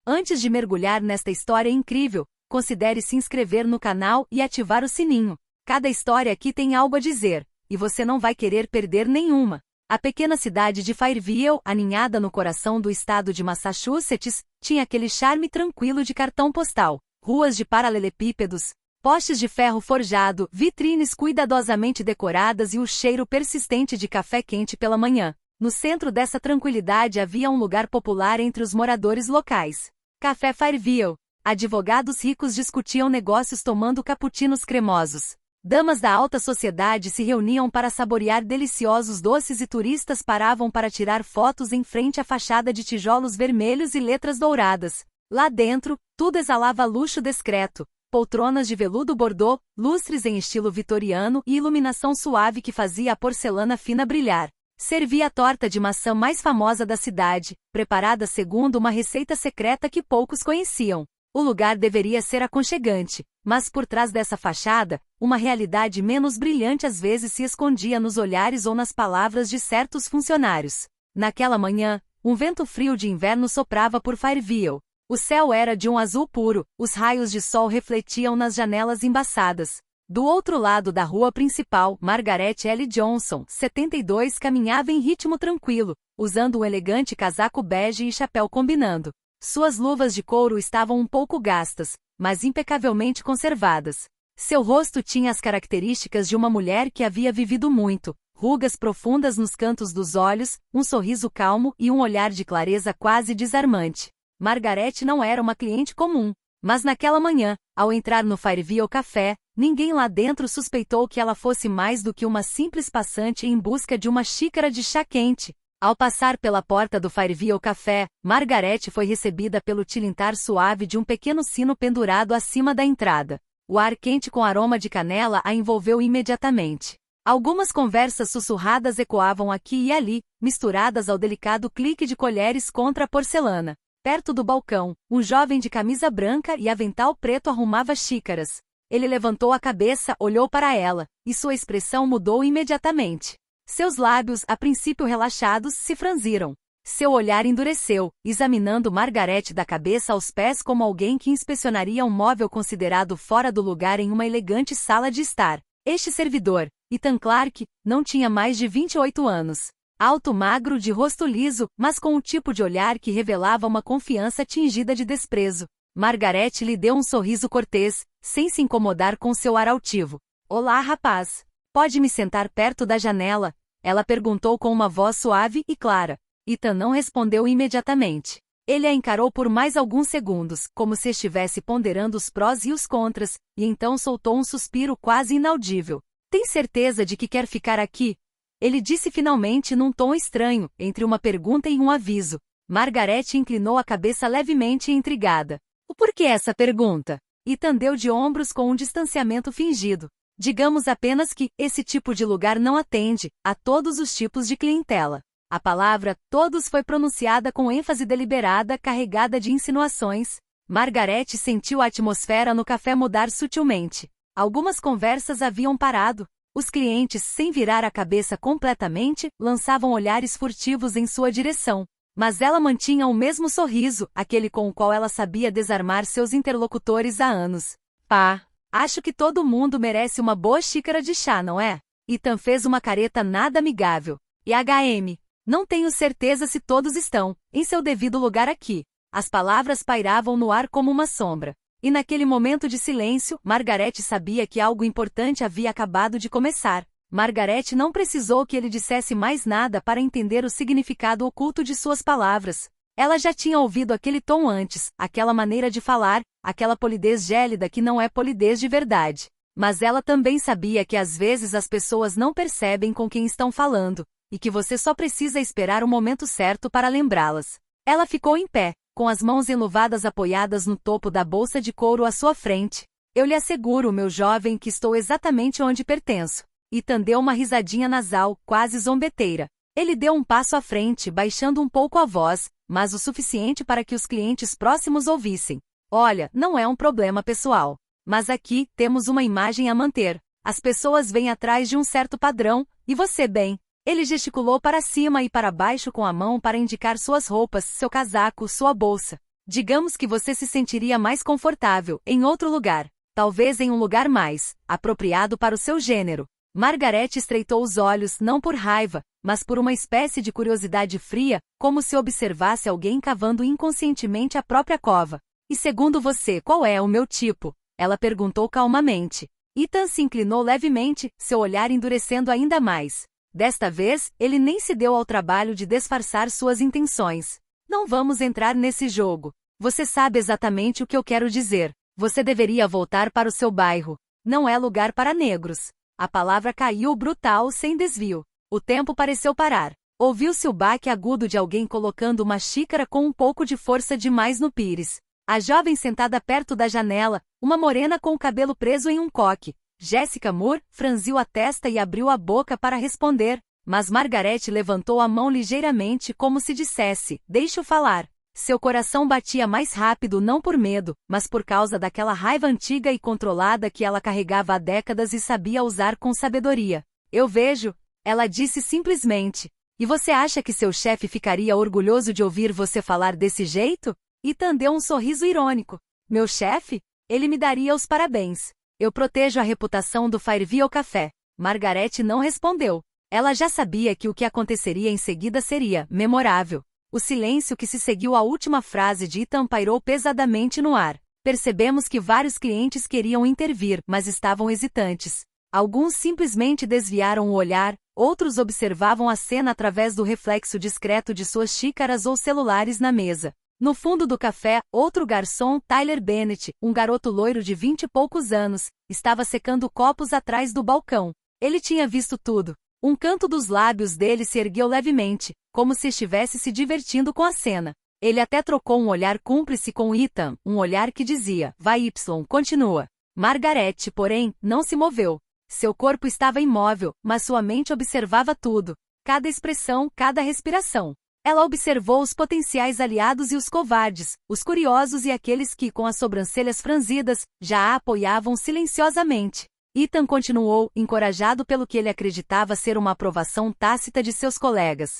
Antes de mergulhar nesta história incrível, considere se inscrever no canal e ativar o sininho. Cada história aqui tem algo a dizer, e você não vai querer perder nenhuma. A pequena cidade de Fairview, aninhada no coração do estado de Massachusetts, tinha aquele charme tranquilo de cartão postal. Ruas de paralelepípedos, postes de ferro forjado, vitrines cuidadosamente decoradas e o cheiro persistente de café quente pela manhã. No centro dessa tranquilidade havia um lugar popular entre os moradores locais. Café Fairview. Advogados ricos discutiam negócios tomando cappuccinos cremosos. Damas da alta sociedade se reuniam para saborear deliciosos doces e turistas paravam para tirar fotos em frente à fachada de tijolos vermelhos e letras douradas. Lá dentro, tudo exalava luxo discreto. Poltronas de veludo bordô, lustres em estilo vitoriano e iluminação suave que fazia a porcelana fina brilhar. Servia a torta de maçã mais famosa da cidade, preparada segundo uma receita secreta que poucos conheciam. O lugar deveria ser aconchegante, mas por trás dessa fachada, uma realidade menos brilhante às vezes se escondia nos olhares ou nas palavras de certos funcionários. Naquela manhã, um vento frio de inverno soprava por Fairview. O céu era de um azul puro, os raios de sol refletiam nas janelas embaçadas. Do outro lado da rua principal, Margaret L. Johnson, 72, caminhava em ritmo tranquilo, usando um elegante casaco bege e chapéu combinando. Suas luvas de couro estavam um pouco gastas, mas impecavelmente conservadas. Seu rosto tinha as características de uma mulher que havia vivido muito, rugas profundas nos cantos dos olhos, um sorriso calmo e um olhar de clareza quase desarmante. Margaret não era uma cliente comum, mas naquela manhã, ao entrar no Fairview Café, ninguém lá dentro suspeitou que ela fosse mais do que uma simples passante em busca de uma xícara de chá quente. Ao passar pela porta do Fairview Café, Margaret foi recebida pelo tilintar suave de um pequeno sino pendurado acima da entrada. O ar quente com aroma de canela a envolveu imediatamente. Algumas conversas sussurradas ecoavam aqui e ali, misturadas ao delicado clique de colheres contra a porcelana. Perto do balcão, um jovem de camisa branca e avental preto arrumava xícaras. Ele levantou a cabeça, olhou para ela, e sua expressão mudou imediatamente. Seus lábios, a princípio relaxados, se franziram. Seu olhar endureceu, examinando Margaret da cabeça aos pés como alguém que inspecionaria um móvel considerado fora do lugar em uma elegante sala de estar. Este servidor, Ethan Clark, não tinha mais de 28 anos. Alto, magro, de rosto liso, mas com um tipo de olhar que revelava uma confiança tingida de desprezo. Margaret lhe deu um sorriso cortês, sem se incomodar com seu ar altivo. Olá, rapaz. Pode me sentar perto da janela? Ela perguntou com uma voz suave e clara. Ethan não respondeu imediatamente. Ele a encarou por mais alguns segundos, como se estivesse ponderando os prós e os contras, e então soltou um suspiro quase inaudível. Tem certeza de que quer ficar aqui? Ele disse finalmente num tom estranho, entre uma pergunta e um aviso. Margaret inclinou a cabeça levemente intrigada. O porquê essa pergunta? Ethan deu de ombros com um distanciamento fingido. Digamos apenas que esse tipo de lugar não atende a todos os tipos de clientela. A palavra todos foi pronunciada com ênfase deliberada, carregada de insinuações. Margaret sentiu a atmosfera no café mudar sutilmente. Algumas conversas haviam parado. Os clientes, sem virar a cabeça completamente, lançavam olhares furtivos em sua direção. Mas ela mantinha o mesmo sorriso, aquele com o qual ela sabia desarmar seus interlocutores há anos. Pá, acho que todo mundo merece uma boa xícara de chá, não é? Ethan fez uma careta nada amigável. E HM, não tenho certeza se todos estão em seu devido lugar aqui. As palavras pairavam no ar como uma sombra. E naquele momento de silêncio, Margaret sabia que algo importante havia acabado de começar. Margaret não precisou que ele dissesse mais nada para entender o significado oculto de suas palavras. Ela já tinha ouvido aquele tom antes, aquela maneira de falar, aquela polidez gélida que não é polidez de verdade. Mas ela também sabia que às vezes as pessoas não percebem com quem estão falando, e que você só precisa esperar o momento certo para lembrá-las. Ela ficou em pé, com as mãos enluvadas apoiadas no topo da bolsa de couro à sua frente. Eu lhe asseguro, meu jovem, que estou exatamente onde pertenço. Ethan deu uma risadinha nasal, quase zombeteira. Ele deu um passo à frente, baixando um pouco a voz, mas o suficiente para que os clientes próximos ouvissem. Olha, não é um problema pessoal. Mas aqui, temos uma imagem a manter. As pessoas vêm atrás de um certo padrão, e você bem. Ele gesticulou para cima e para baixo com a mão para indicar suas roupas, seu casaco, sua bolsa. Digamos que você se sentiria mais confortável em outro lugar, talvez em um lugar mais apropriado para o seu gênero. Margaret estreitou os olhos não por raiva, mas por uma espécie de curiosidade fria, como se observasse alguém cavando inconscientemente a própria cova. E segundo você, qual é o meu tipo? Ela perguntou calmamente. Ethan se inclinou levemente, seu olhar endurecendo ainda mais. Desta vez, ele nem se deu ao trabalho de disfarçar suas intenções. Não vamos entrar nesse jogo. Você sabe exatamente o que eu quero dizer. Você deveria voltar para o seu bairro. Não é lugar para negros. A palavra caiu brutal sem desvio. O tempo pareceu parar. Ouviu-se o baque agudo de alguém colocando uma xícara com um pouco de força demais no pires. A jovem sentada perto da janela, uma morena com o cabelo preso em um coque. Jessica Moore franziu a testa e abriu a boca para responder, mas Margaret levantou a mão ligeiramente como se dissesse, deixe-o falar. Seu coração batia mais rápido não por medo, mas por causa daquela raiva antiga e controlada que ela carregava há décadas e sabia usar com sabedoria. Eu vejo, ela disse simplesmente. E você acha que seu chefe ficaria orgulhoso de ouvir você falar desse jeito? Ethan deu um sorriso irônico. Meu chefe? Ele me daria os parabéns. Eu protejo a reputação do Fairview Café. Margaret não respondeu. Ela já sabia que o que aconteceria em seguida seria memorável. O silêncio que se seguiu à última frase de Ethan pairou pesadamente no ar. Percebemos que vários clientes queriam intervir, mas estavam hesitantes. Alguns simplesmente desviaram o olhar, outros observavam a cena através do reflexo discreto de suas xícaras ou celulares na mesa. No fundo do café, outro garçom, Tyler Bennett, um garoto loiro de 20 e poucos anos, estava secando copos atrás do balcão. Ele tinha visto tudo. Um canto dos lábios dele se ergueu levemente, como se estivesse se divertindo com a cena. Ele até trocou um olhar cúmplice com Ethan, um olhar que dizia, vai Y, continua. Margaret, porém, não se moveu. Seu corpo estava imóvel, mas sua mente observava tudo. Cada expressão, cada respiração. Ela observou os potenciais aliados e os covardes, os curiosos e aqueles que, com as sobrancelhas franzidas, já a apoiavam silenciosamente. Ethan continuou, encorajado pelo que ele acreditava ser uma aprovação tácita de seus colegas.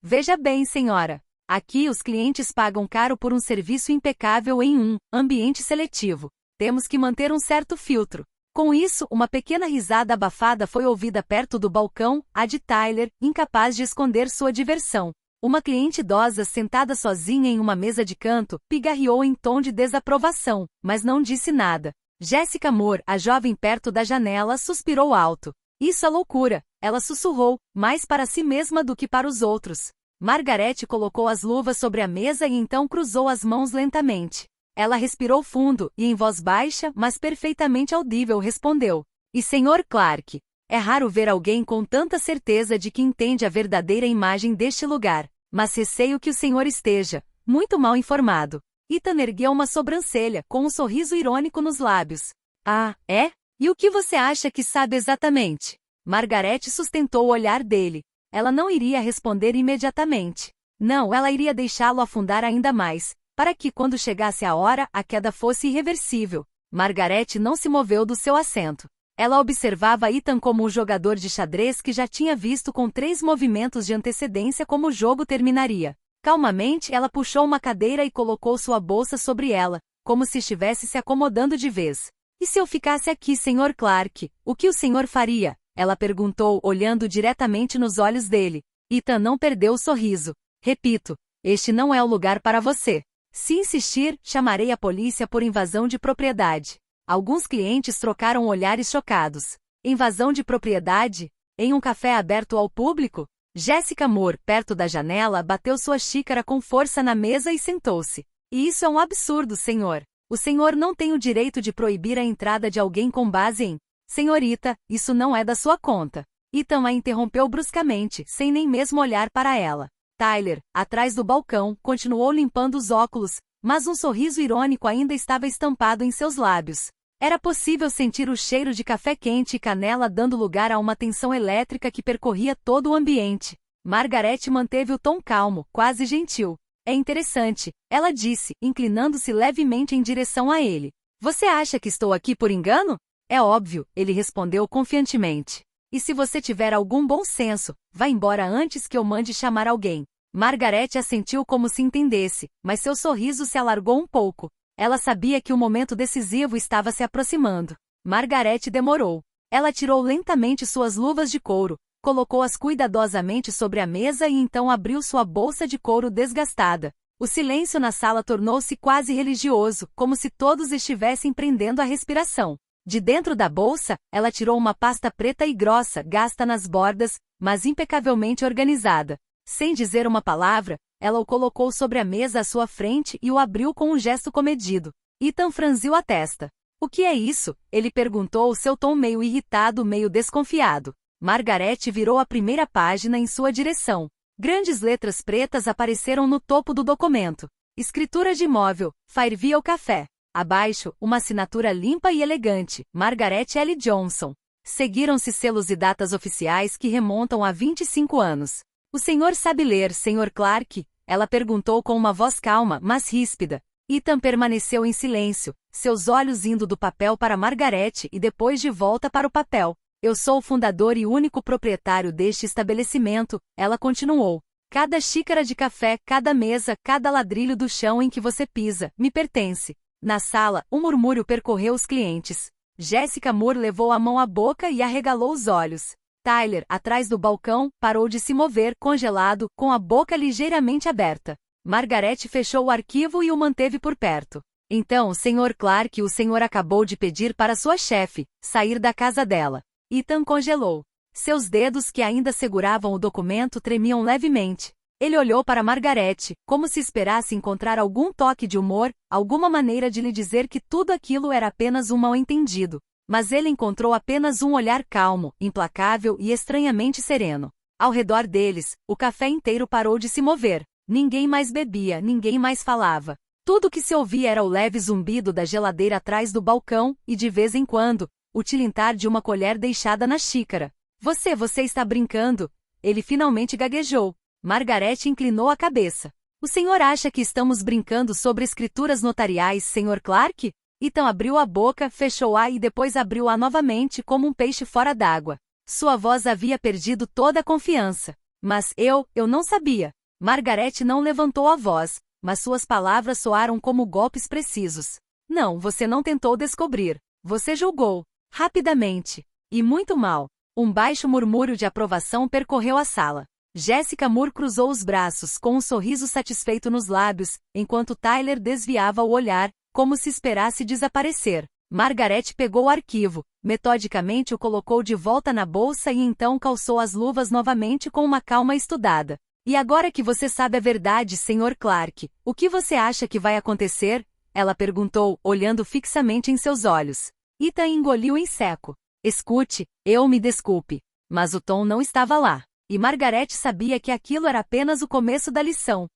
Veja bem, senhora. Aqui os clientes pagam caro por um serviço impecável em um ambiente seletivo. Temos que manter um certo filtro. Com isso, uma pequena risada abafada foi ouvida perto do balcão, a de Tyler, incapaz de esconder sua diversão. Uma cliente idosa sentada sozinha em uma mesa de canto, pigarreou em tom de desaprovação, mas não disse nada. Jessica Moore, a jovem perto da janela, suspirou alto. Isso é loucura, ela sussurrou, mais para si mesma do que para os outros. Margaret colocou as luvas sobre a mesa e então cruzou as mãos lentamente. Ela respirou fundo e em voz baixa, mas perfeitamente audível, respondeu. E Sr. Clark? É raro ver alguém com tanta certeza de que entende a verdadeira imagem deste lugar, mas receio que o senhor esteja muito mal informado. Ethan ergueu uma sobrancelha, com um sorriso irônico nos lábios. Ah, é? E o que você acha que sabe exatamente? Margaret sustentou o olhar dele. Ela não iria responder imediatamente. Não, ela iria deixá-lo afundar ainda mais, para que quando chegasse a hora, a queda fosse irreversível. Margaret não se moveu do seu assento. Ela observava Ethan como um jogador de xadrez que já tinha visto com 3 movimentos de antecedência como o jogo terminaria. Calmamente, ela puxou uma cadeira e colocou sua bolsa sobre ela, como se estivesse se acomodando de vez. E se eu ficasse aqui, Sr. Clark, o que o senhor faria? Ela perguntou, olhando diretamente nos olhos dele. Ethan não perdeu o sorriso. Repito, este não é o lugar para você. Se insistir, chamarei a polícia por invasão de propriedade. Alguns clientes trocaram olhares chocados. Invasão de propriedade? Em um café aberto ao público? Jessica Moore, perto da janela, bateu sua xícara com força na mesa e sentou-se. E isso é um absurdo, senhor. O senhor não tem o direito de proibir a entrada de alguém com base em... Senhorita, isso não é da sua conta. Ethan a interrompeu bruscamente, sem nem mesmo olhar para ela. Tyler, atrás do balcão, continuou limpando os óculos, mas um sorriso irônico ainda estava estampado em seus lábios. Era possível sentir o cheiro de café quente e canela dando lugar a uma tensão elétrica que percorria todo o ambiente. Margaret manteve o tom calmo, quase gentil. É interessante, ela disse, inclinando-se levemente em direção a ele. Você acha que estou aqui por engano? É óbvio, ele respondeu confiantemente. E se você tiver algum bom senso, vá embora antes que eu mande chamar alguém. Margaret assentiu como se entendesse, mas seu sorriso se alargou um pouco. Ela sabia que o momento decisivo estava se aproximando. Margaret demorou. Ela tirou lentamente suas luvas de couro, colocou-as cuidadosamente sobre a mesa e então abriu sua bolsa de couro desgastada. O silêncio na sala tornou-se quase religioso, como se todos estivessem prendendo a respiração. De dentro da bolsa, ela tirou uma pasta preta e grossa, gasta nas bordas, mas impecavelmente organizada. Sem dizer uma palavra, ela o colocou sobre a mesa à sua frente e o abriu com um gesto comedido. Ethan franziu a testa. "O que é isso?" ele perguntou, seu tom meio irritado, meio desconfiado. Margaret virou a primeira página em sua direção. Grandes letras pretas apareceram no topo do documento. Escritura de imóvel, Fairview Café. Abaixo, uma assinatura limpa e elegante, Margaret L. Johnson. Seguiram-se selos e datas oficiais que remontam a 25 anos. "O senhor sabe ler, Sr. Clark?" ela perguntou com uma voz calma, mas ríspida. Ethan permaneceu em silêncio, seus olhos indo do papel para Margaret e depois de volta para o papel. "Eu sou o fundador e único proprietário deste estabelecimento", ela continuou. "Cada xícara de café, cada mesa, cada ladrilho do chão em que você pisa, me pertence." Na sala, um murmúrio percorreu os clientes. Jessica Moore levou a mão à boca e arregalou os olhos. Tyler, atrás do balcão, parou de se mover, congelado, com a boca ligeiramente aberta. Margaret fechou o arquivo e o manteve por perto. "Então, Sr. Clark, o senhor acabou de pedir para sua chefe sair da casa dela." Ethan congelou. Seus dedos que ainda seguravam o documento tremiam levemente. Ele olhou para Margaret, como se esperasse encontrar algum toque de humor, alguma maneira de lhe dizer que tudo aquilo era apenas um mal-entendido. Mas ele encontrou apenas um olhar calmo, implacável e estranhamente sereno. Ao redor deles, o café inteiro parou de se mover. Ninguém mais bebia, ninguém mais falava. Tudo que se ouvia era o leve zumbido da geladeira atrás do balcão e, de vez em quando, o tilintar de uma colher deixada na xícara. Você está brincando?" Ele finalmente gaguejou. Margaret inclinou a cabeça. "O senhor acha que estamos brincando sobre escrituras notariais, Sr. Clark?" Ethan abriu a boca, fechou-a e depois abriu-a novamente como um peixe fora d'água. Sua voz havia perdido toda a confiança. "Mas eu não sabia." Margaret não levantou a voz, mas suas palavras soaram como golpes precisos. "Não, você não tentou descobrir. Você julgou. Rapidamente. E muito mal." Um baixo murmúrio de aprovação percorreu a sala. Jessica Moore cruzou os braços com um sorriso satisfeito nos lábios, enquanto Tyler desviava o olhar, como se esperasse desaparecer. Margaret pegou o arquivo, metodicamente o colocou de volta na bolsa e então calçou as luvas novamente com uma calma estudada. "E agora que você sabe a verdade, Sr. Clark, o que você acha que vai acontecer?" ela perguntou, olhando fixamente em seus olhos. Ethan engoliu em seco. "Escute, eu me desculpe." Mas o tom não estava lá. E Margaret sabia que aquilo era apenas o começo da lição.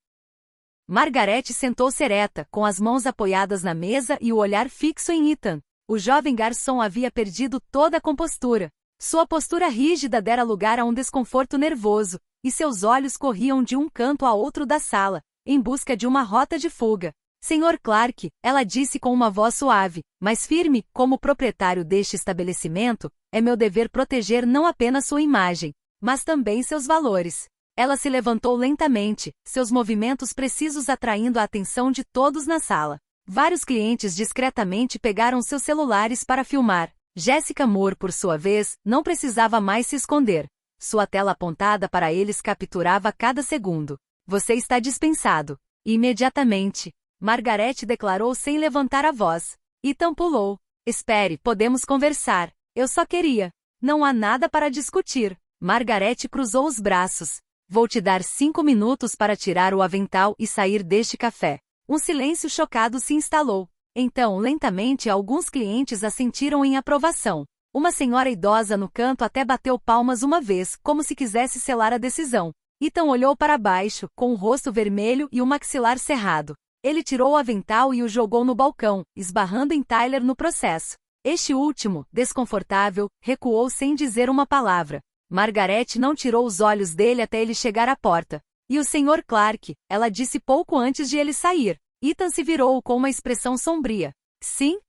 Margaret sentou-se ereta, com as mãos apoiadas na mesa e o olhar fixo em Ethan. O jovem garçom havia perdido toda a compostura. Sua postura rígida dera lugar a um desconforto nervoso, e seus olhos corriam de um canto a outro da sala, em busca de uma rota de fuga. "Sr. Clark", ela disse com uma voz suave, mas firme, "como proprietário deste estabelecimento, é meu dever proteger não apenas sua imagem, mas também seus valores." Ela se levantou lentamente, seus movimentos precisos atraindo a atenção de todos na sala. Vários clientes discretamente pegaram seus celulares para filmar. Jessica Moore, por sua vez, não precisava mais se esconder. Sua tela apontada para eles capturava cada segundo. "Você está dispensado." Imediatamente. Margaret declarou sem levantar a voz. Ethan pulou. "Espere, podemos conversar. Eu só queria." "Não há nada para discutir." Margaret cruzou os braços. "Vou te dar 5 minutos para tirar o avental e sair deste café." Um silêncio chocado se instalou. Então, lentamente, alguns clientes assentiram em aprovação. Uma senhora idosa no canto até bateu palmas uma vez, como se quisesse selar a decisão. Ethan olhou para baixo, com o rosto vermelho e o maxilar cerrado. Ele tirou o avental e o jogou no balcão, esbarrando em Tyler no processo. Este último, desconfortável, recuou sem dizer uma palavra. Margaret não tirou os olhos dele até ele chegar à porta. "E o Sr. Clark", ela disse pouco antes de ele sair. Ethan se virou com uma expressão sombria. "Sim?"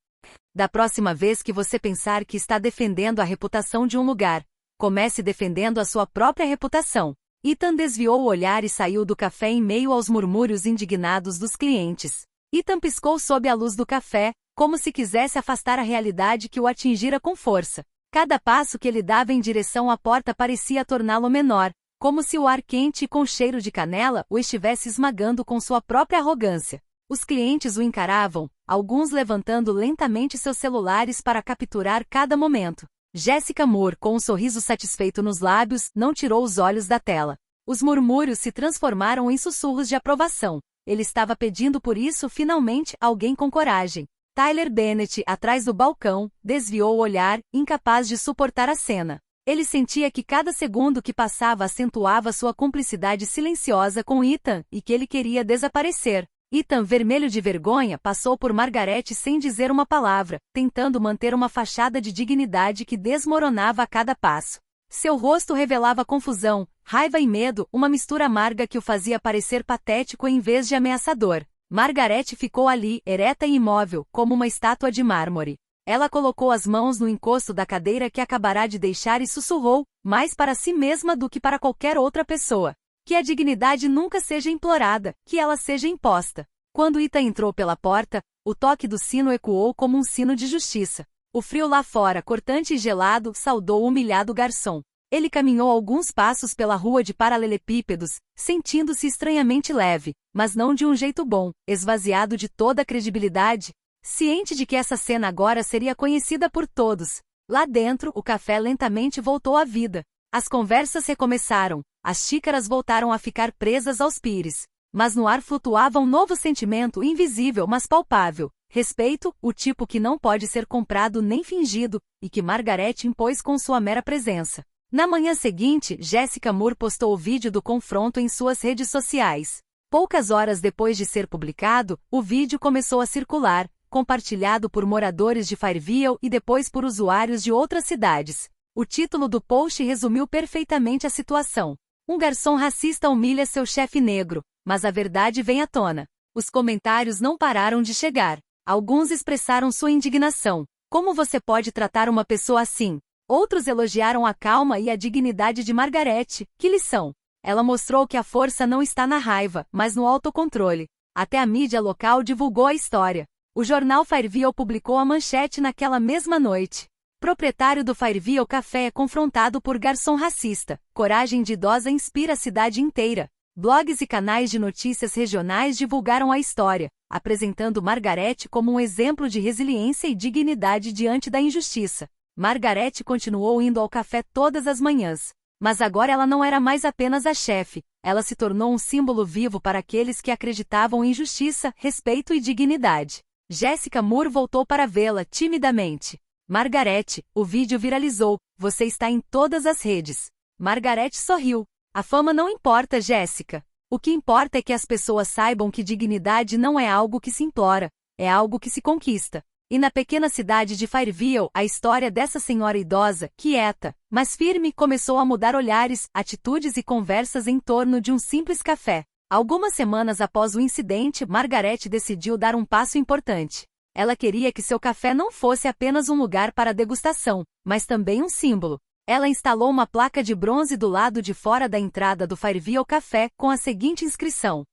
"Da próxima vez que você pensar que está defendendo a reputação de um lugar, comece defendendo a sua própria reputação." Ethan desviou o olhar e saiu do café em meio aos murmúrios indignados dos clientes. Ethan piscou sob a luz do café, como se quisesse afastar a realidade que o atingira com força. Cada passo que ele dava em direção à porta parecia torná-lo menor, como se o ar quente e com cheiro de canela o estivesse esmagando com sua própria arrogância. Os clientes o encaravam, alguns levantando lentamente seus celulares para capturar cada momento. Jessica Moore, com um sorriso satisfeito nos lábios, não tirou os olhos da tela. Os murmúrios se transformaram em sussurros de aprovação. Ele estava pedindo por isso finalmente alguém com coragem. Tyler Bennett, atrás do balcão, desviou o olhar, incapaz de suportar a cena. Ele sentia que cada segundo que passava acentuava sua cumplicidade silenciosa com Ethan e que ele queria desaparecer. Ethan, vermelho de vergonha, passou por Margaret sem dizer uma palavra, tentando manter uma fachada de dignidade que desmoronava a cada passo. Seu rosto revelava confusão, raiva e medo, uma mistura amarga que o fazia parecer patético em vez de ameaçador. Margaret ficou ali, ereta e imóvel, como uma estátua de mármore. Ela colocou as mãos no encosto da cadeira que acabará de deixar e sussurrou, mais para si mesma do que para qualquer outra pessoa. Que a dignidade nunca seja implorada, que ela seja imposta. Quando Ethan entrou pela porta, o toque do sino ecoou como um sino de justiça. O frio lá fora, cortante e gelado, saudou o humilhado garçom. Ele caminhou alguns passos pela rua de paralelepípedos, sentindo-se estranhamente leve, mas não de um jeito bom, esvaziado de toda a credibilidade, ciente de que essa cena agora seria conhecida por todos. Lá dentro, o café lentamente voltou à vida. As conversas recomeçaram, as xícaras voltaram a ficar presas aos pires. Mas no ar flutuava um novo sentimento invisível mas palpável. Respeito, o tipo que não pode ser comprado nem fingido, e que Margaret impôs com sua mera presença. Na manhã seguinte, Jessica Moore postou o vídeo do confronto em suas redes sociais. Poucas horas depois de ser publicado, o vídeo começou a circular, compartilhado por moradores de Fairview e depois por usuários de outras cidades. O título do post resumiu perfeitamente a situação. Um garçom racista humilha seu chefe negro, mas a verdade vem à tona. Os comentários não pararam de chegar. Alguns expressaram sua indignação. Como você pode tratar uma pessoa assim? Outros elogiaram a calma e a dignidade de Margaret. Que lição! Ela mostrou que a força não está na raiva, mas no autocontrole. Até a mídia local divulgou a história. O jornal Fairview publicou a manchete naquela mesma noite. Proprietário do Fairview Café é confrontado por garçom racista. Coragem de idosa inspira a cidade inteira. Blogs e canais de notícias regionais divulgaram a história, apresentando Margaret como um exemplo de resiliência e dignidade diante da injustiça. Margaret continuou indo ao café todas as manhãs. Mas agora ela não era mais apenas a chefe, ela se tornou um símbolo vivo para aqueles que acreditavam em justiça, respeito e dignidade. Jessica Moore voltou para vê-la timidamente. Margaret, o vídeo viralizou, você está em todas as redes. Margaret sorriu. A fama não importa, Jessica. O que importa é que as pessoas saibam que dignidade não é algo que se implora, é algo que se conquista. E na pequena cidade de Fairview, a história dessa senhora idosa, quieta, mas firme, começou a mudar olhares, atitudes e conversas em torno de um simples café. Algumas semanas após o incidente, Margaret decidiu dar um passo importante. Ela queria que seu café não fosse apenas um lugar para degustação, mas também um símbolo. Ela instalou uma placa de bronze do lado de fora da entrada do Fairview Café, com a seguinte inscrição: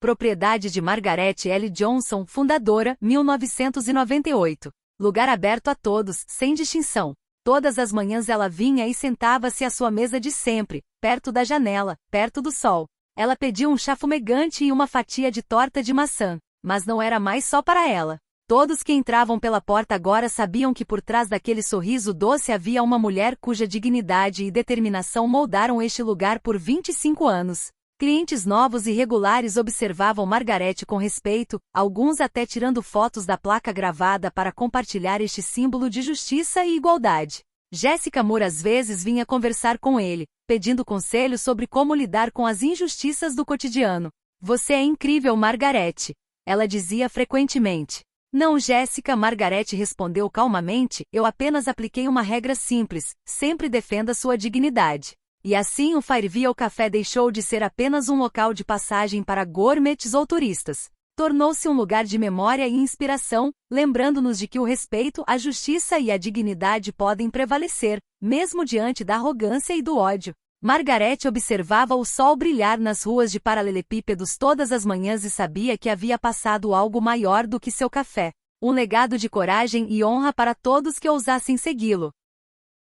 Propriedade de Margaret L. Johnson, fundadora, 1998. Lugar aberto a todos, sem distinção. Todas as manhãs ela vinha e sentava-se à sua mesa de sempre, perto da janela, perto do sol. Ela pediu um chá fumegante e uma fatia de torta de maçã. Mas não era mais só para ela. Todos que entravam pela porta agora sabiam que por trás daquele sorriso doce havia uma mulher cuja dignidade e determinação moldaram este lugar por 25 anos. Clientes novos e regulares observavam Margaret com respeito, alguns até tirando fotos da placa gravada para compartilhar este símbolo de justiça e igualdade. Jessica Moore às vezes vinha conversar com ele, pedindo conselhos sobre como lidar com as injustiças do cotidiano. Você é incrível, Margaret. Ela dizia frequentemente. Não, Jessica, Margaret respondeu calmamente, eu apenas apliquei uma regra simples, sempre defenda sua dignidade. E assim o Fairview Café deixou de ser apenas um local de passagem para gourmets ou turistas. Tornou-se um lugar de memória e inspiração, lembrando-nos de que o respeito, a justiça e a dignidade podem prevalecer, mesmo diante da arrogância e do ódio. Margarete observava o sol brilhar nas ruas de paralelepípedos todas as manhãs e sabia que havia passado algo maior do que seu café. Um legado de coragem e honra para todos que ousassem segui-lo.